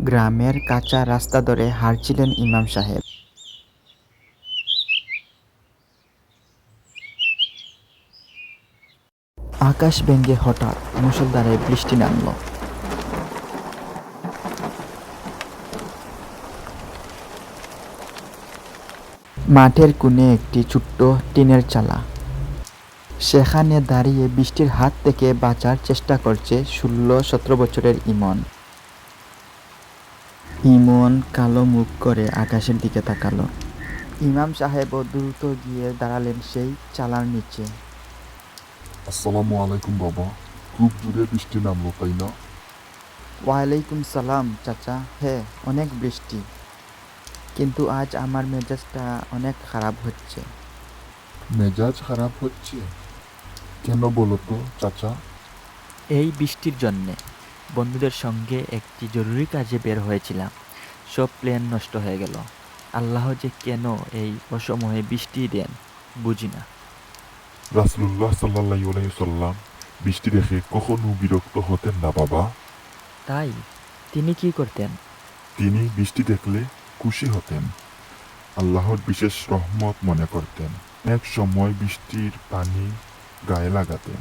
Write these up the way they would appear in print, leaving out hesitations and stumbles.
গ্রামের কাঁচা রাস্তা ধরে হাঁটছিলেন ইমাম সাহেব। আকাশ ভেঙে হঠাৎ মুষলধারে বৃষ্টি নামল। মাঠের কোণে একটি ছোট্ট টিনের চালা। সেখানে দাঁড়িয়ে বৃষ্টির হাত থেকে বাঁচার চেষ্টা করছে ১৬-১৭ বছরের ইমন। ইমন কালো মুখ করে আকাশের দিকে তাকালো। ইমাম সাহেবও দ্রুত গিয়ে দাঁড়ালেন সেই চালার নিচে। আসসালামু আলাইকুম বাবা, খুব জোরে বৃষ্টি নামলো তাই না? ওয়ালাইকুম সালাম চাচা। হ্যাঁ, অনেক বৃষ্টি, কিন্তু আজ আমার মেজাজটা অনেক খারাপ হচ্ছে। মেজাজ খারাপ হচ্ছে কেন বলো তো চাচা? এই বৃষ্টির জন্যে বন্ধুদের সঙ্গে একটি জরুরি কাজে বের হয়েছিলাম, সব প্ল্যান নষ্ট হয়ে গেল। আল্লাহ যে কেন এই অসময়ে বৃষ্টি দেন বুঝি না। রাসূলুল্লাহ সাল্লাল্লাহু আলাইহি সাল্লাম বৃষ্টি দেখে কখনো বিরক্ত হতেন না বাবা। তাই তিনি কি করতেন? তিনি বৃষ্টি দেখলে খুশি হতেন, আল্লাহর বিশেষ রহমত মনে করতেন। এক সময় বৃষ্টির পানি গায়ে লাগাতেন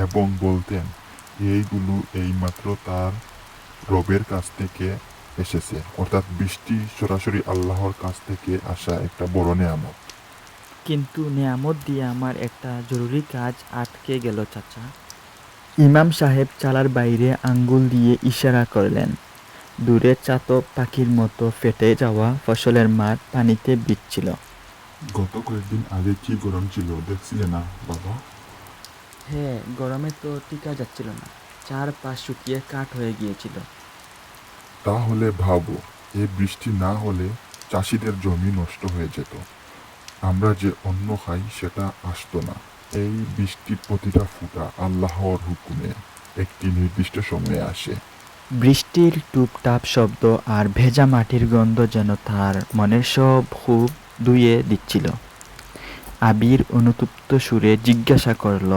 এবং বলতেন এইগুলো এইমাত্র তার রবের কাছ থেকে এসেছে, অর্থাৎ বৃষ্টি সরাসরি আল্লাহর কাছ থেকে আসা একটা বড় নেয়ামত। কিন্তু নেয়ামত দিয়ে আমার একটা জরুরি কাজ আটকে গেল চাচা। ইমাম সাহেব চালার বাইরে আঙ্গুল দিয়ে ইশারা করলেন। দূরে চাতক পাখির মতো ফেটে যাওয়া ফসলের মাঠ পানিতে ভিজছিল। গত কয়েকদিন আগে কি গরম ছিল দেখছিলে না বাবা? হ্যাঁ, গরমে তো টিকা যাচ্ছিল না, চারপাশ শুকিয়ে কাঠ হয়ে গিয়েছিল। তাহলে ভাবো, এই বৃষ্টি না হলে চাষিদের জমি নষ্ট হয়ে যেত, আমরা যে অন্ন খাই সেটা আসতো না। এই বৃষ্টির প্রতিটা ফোঁটা আল্লাহর হুকুমে একটি নির্দিষ্ট সময়ে আসে। বৃষ্টির টুপটাপ শব্দ আর ভেজা মাটির গন্ধ যেন তার মনের সব ক্ষোভ ধুয়ে দিচ্ছিল। আবির অনুতপ্ত সুরে জিজ্ঞাসা করল,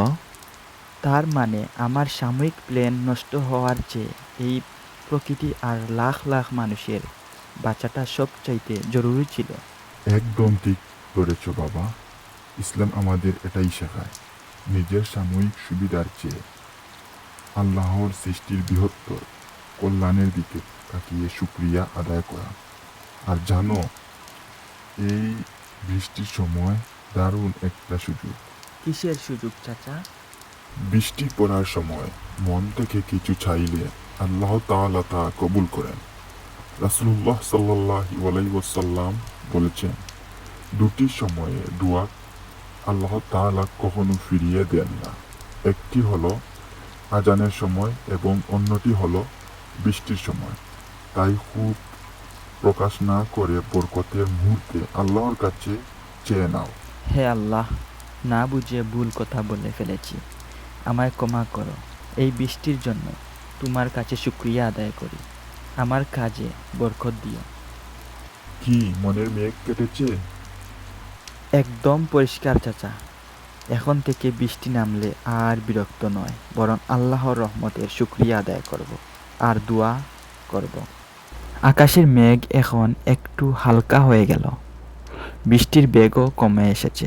তার মানে আমার সাময়িক প্ল্যান নষ্ট হওয়ার চেয়ে এই প্রকৃতি আর লাখ লাখ মানুষের বাঁচাটা সবচাইতে জরুরি ছিল? একদম ঠিক ধরেছ বাবা, ইসলাম আমাদের এটাই শেখায়, নিজের সাময়িক সুবিধার চেয়ে আল্লাহর সৃষ্টির বৃহত্তর কল্যাণের দিকে তাকিয়ে শুকরিয়া আদায় করা। আর জানো, এই বৃষ্টির সময় দারুণ একটা সুযোগ। কিসের সুযোগ চাচা? বৃষ্টি পড়ার সময় মন থেকে কিছু চাইলে আল্লাহ তাআলা তা কবুল করেন। রাসূলুল্লাহ সাল্লাল্লাহু আলাইহি ওয়াসাল্লাম বলেছেন, দুটি সময়ে দোয়া আল্লাহ তাআলা কখনো ফিরিয়ে দেন না। একটি হলো আজানের সময় এবং অন্যটি হলো বৃষ্টির সময়। তাই খুব প্রকাশ না করে বরকতের মুহূর্তে আল্লাহর কাছে চেয়ে নাও। হে আল্লাহ, না বুঝে ভুল কথা বলে ফেলেছি, আমায় ক্ষমা করো। এই বৃষ্টির জন্য তোমার কাছে শুকরিয়া আদায় করি। আমার কাজে বরকত দিও। কি মনের মেঘ কেটেছে? একদম পরিষ্কার চাচা। এখন থেকে বৃষ্টি নামলে আর বিরক্ত নয়, বরং আল্লাহর রহমতের শুকরিয়া আদায় করব আর দোয়া করব। আকাশের মেঘ এখন একটু হালকা হয়ে গেল, বৃষ্টির বেগও কমে এসেছে।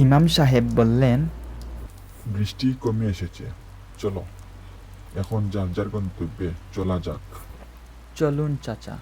ইমাম সাহেব বললেন, বৃষ্টি কমে এসেছে, চলো এখন যার যার গন্তব্যে চলা যাক। চলুন চাচা।